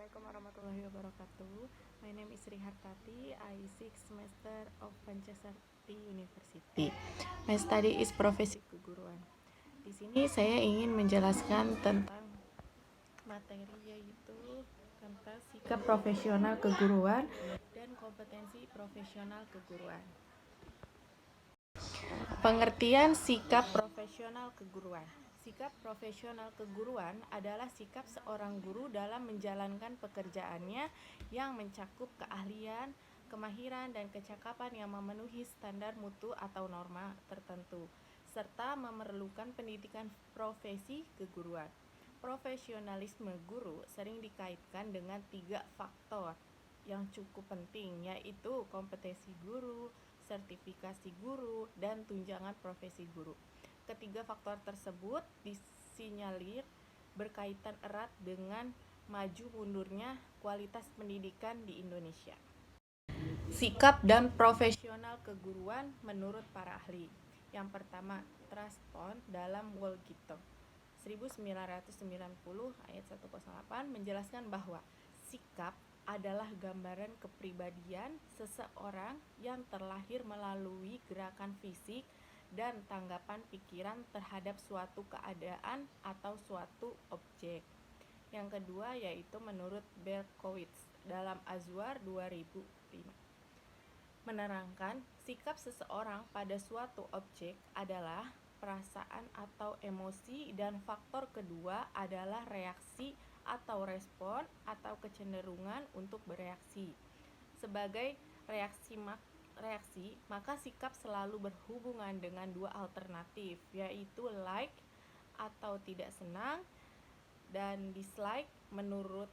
Assalamualaikum warahmatullahi wabarakatuh. My name is Sri Hartati. I 6th semester of Pancasarti University. My study is profesi keguruan. Di sini saya ingin menjelaskan tentang materi, yaitu tentang sikap profesional keguruan dan kompetensi profesional keguruan. Pengertian sikap profesional keguruan. Sikap profesional keguruan adalah sikap seorang guru dalam menjalankan pekerjaannya yang mencakup keahlian, kemahiran, dan kecakapan yang memenuhi standar mutu atau norma tertentu, serta memerlukan pendidikan profesi keguruan. Profesionalisme guru sering dikaitkan dengan 3 faktor yang cukup penting, yaitu kompetensi guru, sertifikasi guru, dan tunjangan profesi guru. Ketiga faktor tersebut disinyalir berkaitan erat dengan maju mundurnya kualitas pendidikan di Indonesia. Sikap dan profesional keguruan menurut para ahli. Yang pertama, Traston dalam Wolgito 1990 ayat 108 menjelaskan bahwa sikap adalah gambaran kepribadian seseorang yang terlahir melalui gerakan fisik dan tanggapan pikiran terhadap suatu keadaan atau suatu objek. Yang kedua yaitu menurut Berkowitz dalam Azwar 2005, menerangkan sikap seseorang pada suatu objek adalah perasaan atau emosi, dan faktor kedua adalah reaksi atau respon atau kecenderungan untuk bereaksi. Sebagai reaksi, maka sikap selalu berhubungan dengan 2 alternatif, yaitu like atau tidak senang dan dislike menurut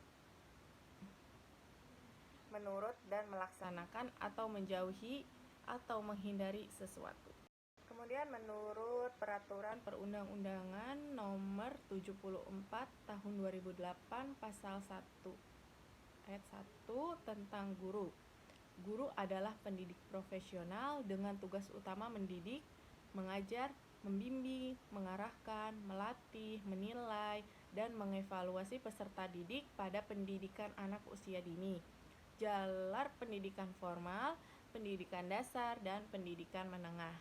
dan melaksanakan atau menjauhi atau menghindari sesuatu. Kemudian menurut Peraturan Perundang-undangan Nomor 74 Tahun 2008 Pasal 1 Ayat 1 tentang guru. Guru adalah pendidik profesional dengan tugas utama mendidik, mengajar, membimbing, mengarahkan, melatih, menilai, dan mengevaluasi peserta didik pada pendidikan anak usia dini, jalar pendidikan formal, pendidikan dasar, dan pendidikan menengah.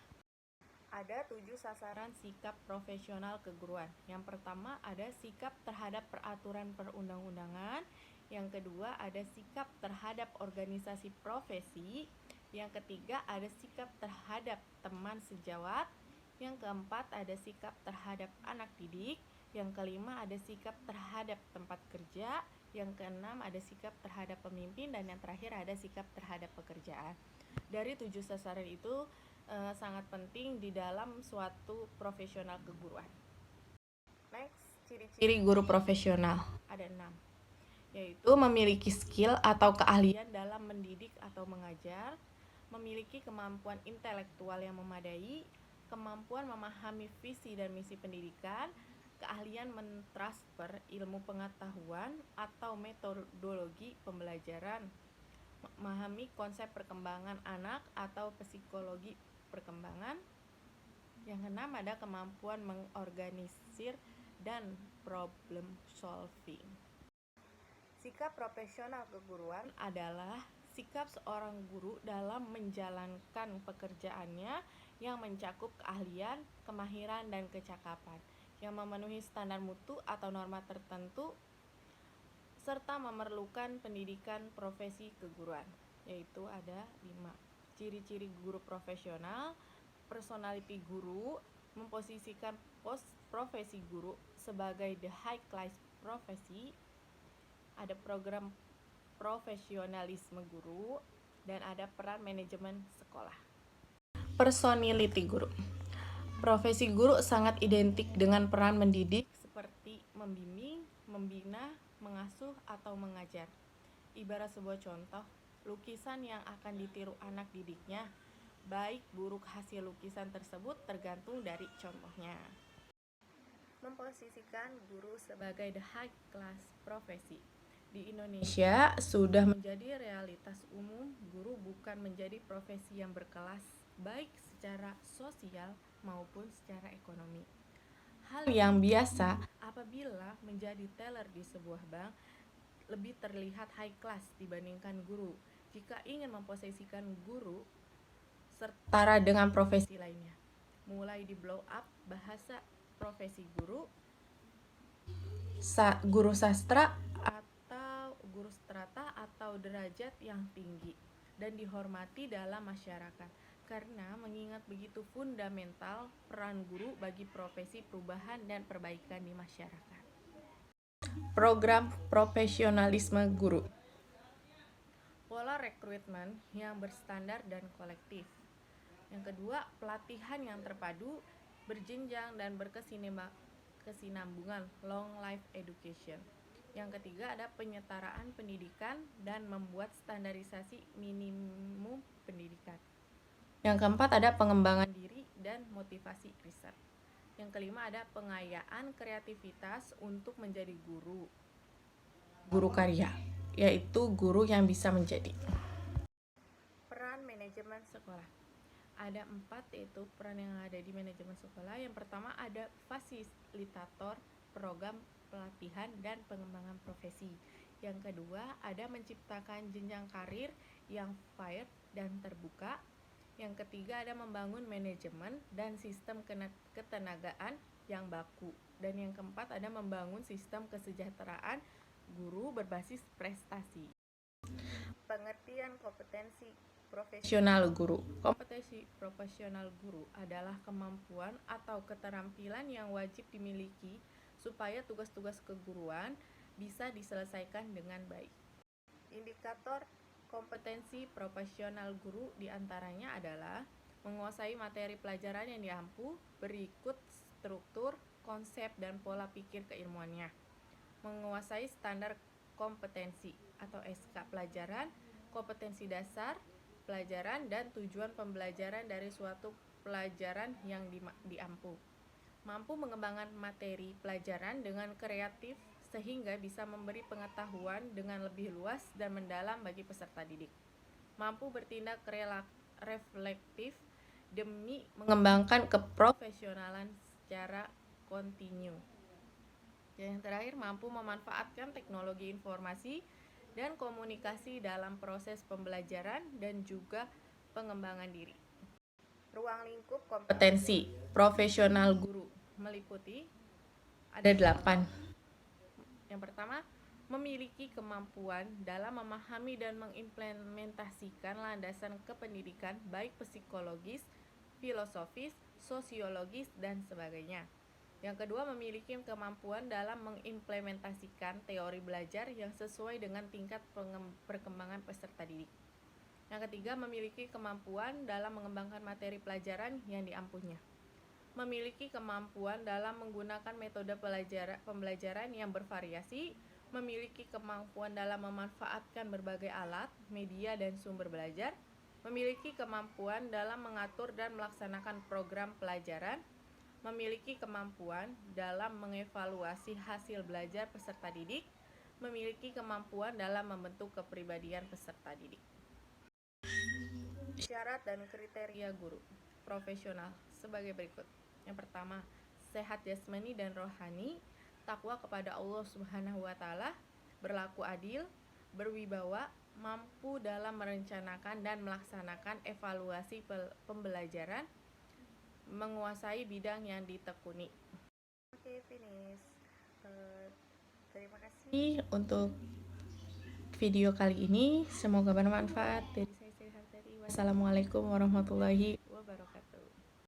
Ada 7 sasaran sikap profesional keguruan. Yang pertama ada sikap terhadap peraturan perundang-undangan. Yang kedua ada sikap terhadap organisasi profesi. Yang ketiga ada sikap terhadap teman sejawat. Yang keempat ada sikap terhadap anak didik. Yang kelima ada sikap terhadap tempat kerja. Yang keenam ada sikap terhadap pemimpin. Dan yang terakhir ada sikap terhadap pekerjaan. Dari 7 sasaran itu sangat penting di dalam suatu profesional keguruan. Next, ciri-ciri guru profesional ada 6, yaitu memiliki skill atau keahlian dalam mendidik atau mengajar, memiliki kemampuan intelektual yang memadai, kemampuan memahami visi dan misi pendidikan, keahlian mentransfer ilmu pengetahuan atau metodologi pembelajaran, memahami konsep perkembangan anak atau psikologi perkembangan. Yang keenam ada kemampuan mengorganisir dan problem solving. Sikap profesional keguruan adalah sikap seorang guru dalam menjalankan pekerjaannya yang mencakup keahlian, kemahiran, dan kecakapan yang memenuhi standar mutu atau norma tertentu, serta memerlukan pendidikan profesi keguruan, yaitu ada 5. Ciri-ciri guru profesional. Personality guru memposisikan profesi guru sebagai the high class profesi. Ada program profesionalisme guru dan ada peran manajemen sekolah. Personality guru. Profesi guru sangat identik dengan peran mendidik seperti membimbing, membina, mengasuh, atau mengajar. Ibarat sebuah contoh, lukisan yang akan ditiru anak didiknya, baik buruk hasil lukisan tersebut tergantung dari contohnya. Memposisikan guru sebagai the high class profesi. Di Indonesia sudah menjadi realitas umum guru bukan menjadi profesi yang berkelas, baik secara sosial maupun secara ekonomi. Hal yang biasa apabila menjadi teller di sebuah bank lebih terlihat high class dibandingkan guru. Jika ingin memposisikan guru setara dengan profesi lainnya, mulai di blow up bahasa profesi guru, guru sastra atau guru strata atau derajat yang tinggi dan dihormati dalam masyarakat, karena mengingat begitu fundamental peran guru bagi profesi perubahan dan perbaikan di masyarakat. Program profesionalisme guru. Pola rekrutmen yang berstandar dan kolektif. Yang kedua, pelatihan yang terpadu, berjenjang dan berkesinambungan, long life education. Yang ketiga, ada penyetaraan pendidikan dan membuat standarisasi minimum pendidikan. Yang keempat, ada pengembangan diri dan motivasi riset. Yang kelima, ada pengayaan kreativitas untuk menjadi guru karya, yaitu guru yang bisa menjadi. Peran manajemen sekolah. Ada 4, yaitu peran yang ada di manajemen sekolah. Yang pertama, ada fasilitator program pelatihan dan pengembangan profesi. Yang kedua, ada menciptakan jenjang karir yang fair dan terbuka. Yang ketiga, ada membangun manajemen dan sistem ketenagaan yang baku. Dan yang keempat, ada membangun sistem kesejahteraan guru berbasis prestasi. Pengertian kompetensi profesional guru. Kompetensi profesional guru adalah kemampuan atau keterampilan yang wajib dimiliki supaya tugas-tugas keguruan bisa diselesaikan dengan baik. Indikator kompetensi profesional guru diantaranya adalah menguasai materi pelajaran yang diampu, berikut struktur, konsep, dan pola pikir keilmuannya. Menguasai standar kompetensi atau SK pelajaran, kompetensi dasar pelajaran, dan tujuan pembelajaran dari suatu pelajaran yang diampu. Mampu mengembangkan materi pelajaran dengan kreatif sehingga bisa memberi pengetahuan dengan lebih luas dan mendalam bagi peserta didik. Mampu bertindak reflektif demi mengembangkan keprofesionalan secara kontinu. Dan yang terakhir, mampu memanfaatkan teknologi informasi dan komunikasi dalam proses pembelajaran dan juga pengembangan diri. Ruang lingkup kompetensi profesional guru meliputi ada 8. Yang pertama, memiliki kemampuan dalam memahami dan mengimplementasikan landasan kependidikan baik psikologis, filosofis, sosiologis, dan sebagainya. Yang kedua, memiliki kemampuan dalam mengimplementasikan teori belajar yang sesuai dengan tingkat perkembangan peserta didik. Yang ketiga, memiliki kemampuan dalam mengembangkan materi pelajaran yang diampunya. Memiliki kemampuan dalam menggunakan metode pembelajaran yang bervariasi, memiliki kemampuan dalam memanfaatkan berbagai alat, media, dan sumber belajar, memiliki kemampuan dalam mengatur dan melaksanakan program pelajaran, memiliki kemampuan dalam mengevaluasi hasil belajar peserta didik, memiliki kemampuan dalam membentuk kepribadian peserta didik. Syarat dan kriteria guru profesional sebagai berikut. Yang pertama, sehat jasmani dan rohani, takwa kepada Allah Subhanahu wa Ta'ala, berlaku adil, berwibawa, mampu dalam merencanakan dan melaksanakan evaluasi pembelajaran, menguasai bidang yang ditekuni. Oke, finish. Terima kasih untuk video kali ini. Semoga bermanfaat. Dari saya, Wassalamualaikum warahmatullahi wabarakatuh.